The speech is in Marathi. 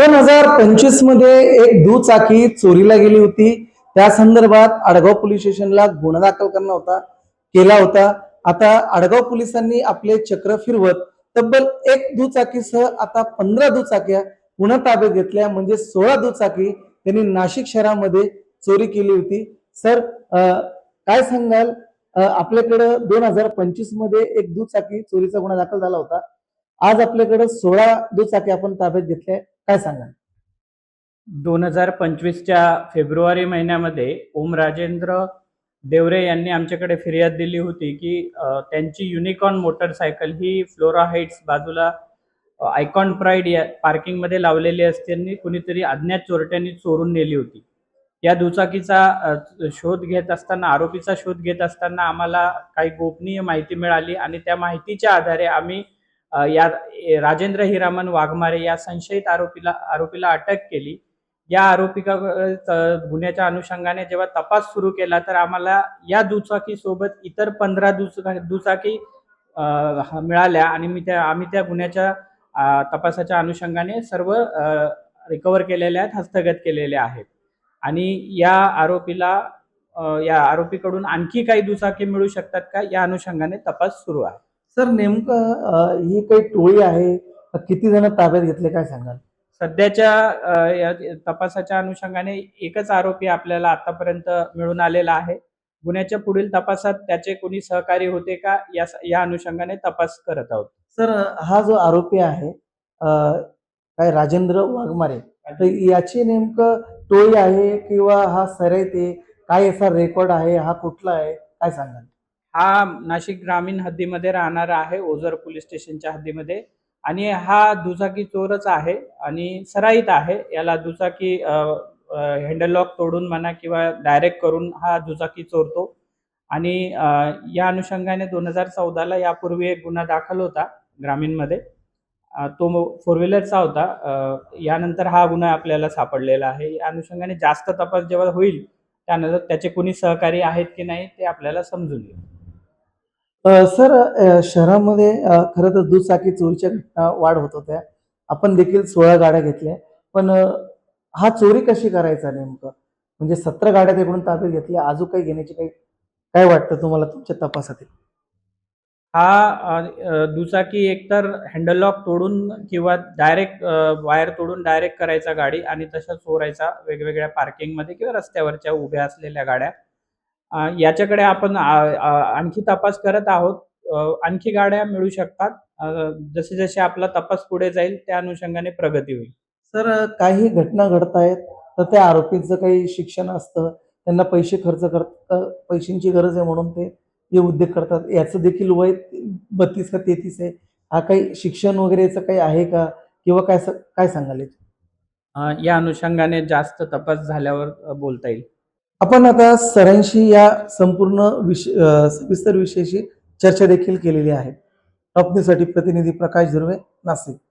2025 मध्ये एक दुचाकी चोरीला गेली होती. त्या संदर्भात आडगाव पोलीस स्टेशनला गुन्हा दाखल केला होता. आता आडगाव पोलिसांनी आपले चक्र फिरवत तब्बल एक दुचाकीसह आता 15 दुचाक्या पुन्हा ताब्यात घेतल्या. म्हणजे 16 दुचाकी त्यांनी नाशिक शहरामध्ये चोरी केली होती. सर, काय सांगाल? आपल्याकडे 2025 मध्ये एक दुचाकी चोरीचा गुन्हा दाखल झाला होता. आज आपल्याकडे 16 दुचाकी आपण ताब्यात घेतल्या. काय सांगाल? 2025च्या फेब्रुवारी महिन्यामध्ये ओम राजेंद्र देवरे यांनी आमच्याकडे फिर्याद दिली होती की त्यांची युनिकॉर्न मोटरसायकल ही फ्लोरा हाईट्स बाजूला आयकॉन प्राईड या पार्किंगमध्ये लावलेली असताना कुणीतरी अज्ञात चोरट्यांनी चोरून नेली होती. या दुचाकीचा शोध घेत असताना, आरोपीचा शोध घेत असताना आम्हाला काही गोपनीय माहिती मिळाली आणि त्या माहितीच्या आधारे आम्ही या राजेंद्र हिरामन वाघमारे या संशयित आरोपीला अटक केली. या गुन्ह्याच्या अनुषंगाने जेव्हा तपास सुरू केला तर आम्हाला या दुचाकी सोबत इतर 15 दुचाकी मिळाल्या आणि आम्ही त्या गुन्ह्याच्या तपासाच्या अनुषंगाने सर्व रिकव्हर केलेल्या आहेत, हस्तगत केलेल्या आहेत. आणि या आरोपीकडून आणखी काही दुचाकी मिळू शकतात का, या अनुषंगाने तपास सुरू आहे. सर, नेमकं ही काही टोळी आहे, किती जण ताब्यात घेतले, काय सांगाल? सध्याच्या या तपासाच्या अनुषंगाने एकच आरोपी आपल्याला आतापर्यंत मिळून आलेला आहे. गुन्ह्याच्या पुढील तपासात त्याचे कोणी सहकारी होते का, या अनुषंगाने तपास करत आहोत. सर, हा जो आरोपी आहे काय राजेंद्र वाघमारे, तर याची नेमकं टोळी आहे किंवा हा सराईत आहे, काय याचा रेकॉर्ड आहे, हा कुठला आहे, काय सांगाल? हा नाशिक ग्रामीण हद्दीमध्ये राहणारा आहे, ओझर पोलीस स्टेशनच्या हद्दीमध्ये. आणि हा दुचाकी चोरच आहे आणि सराईत आहे. याला दुचाकी हँडल लॉक तोडून म्हणा किंवा डायरेक्ट करून हा दुचाकी चोरतो. आणि या अनुषंगाने 2014ला यापूर्वी एक गुन्हा दाखल होता ग्रामीणमध्ये. तो 4 व्हीलरचा होता. यानंतर हा गुन्हा आपल्याला सापडलेला आहे. या अनुषंगाने जास्त तपास जेव्हा होईल त्यानंतर त्याचे कोणी सहकारी आहेत की नाही ते आपल्याला समजून येईल. सर, शहरामध्ये खरं तर दुचाकी चोरीच्या घटना वाढ होत होत्या. आपण देखील 16 गाड्या घेतल्या. पण हा चोरी कशी करायचा नेमकं? म्हणजे 17 गाड्या तिकडून ताब्यात घेतल्या, अजून काही घेण्याची काय वाटतं तुम्हाला तुमच्या तपासातील? हा दुचाकी एकतर हँडल लॉक तोडून किंवा डायरेक्ट वायर तोडून डायरेक्ट करायचा गाडी आणि तशा चोरायचा वेगवेगळ्या पार्किंगमध्ये किंवा रस्त्यावरच्या उभ्या असलेल्या गाड्या. याच्याकडे आपण आणखी तपास करत आहोत. आणखी गाड्या मिळू शकतात. जसे जसे आपला तपास पुढे जाईल त्या अनुषंगाने प्रगती होईल. सर, काही घटना घडतायत तर त्या आरोपींचं काही शिक्षण असतं, त्यांना पैशांची गरज आहे म्हणून ते हे उद्योग करतात. याचं देखील वय 32 का 33 आहे. हा काही शिक्षण वगैरेचं काही आहे का, किंवा काय सांगाल? या अनुषंगाने जास्त तपास झाल्यावर बोलता येईल. आपण आता सरांशी या संपूर्ण सविस्तर विषयाशी चर्चा देखील केलेली आहे. टॉप न्यूजसाठी प्रतिनिधी प्रकाश धुर्वे, नाशिक.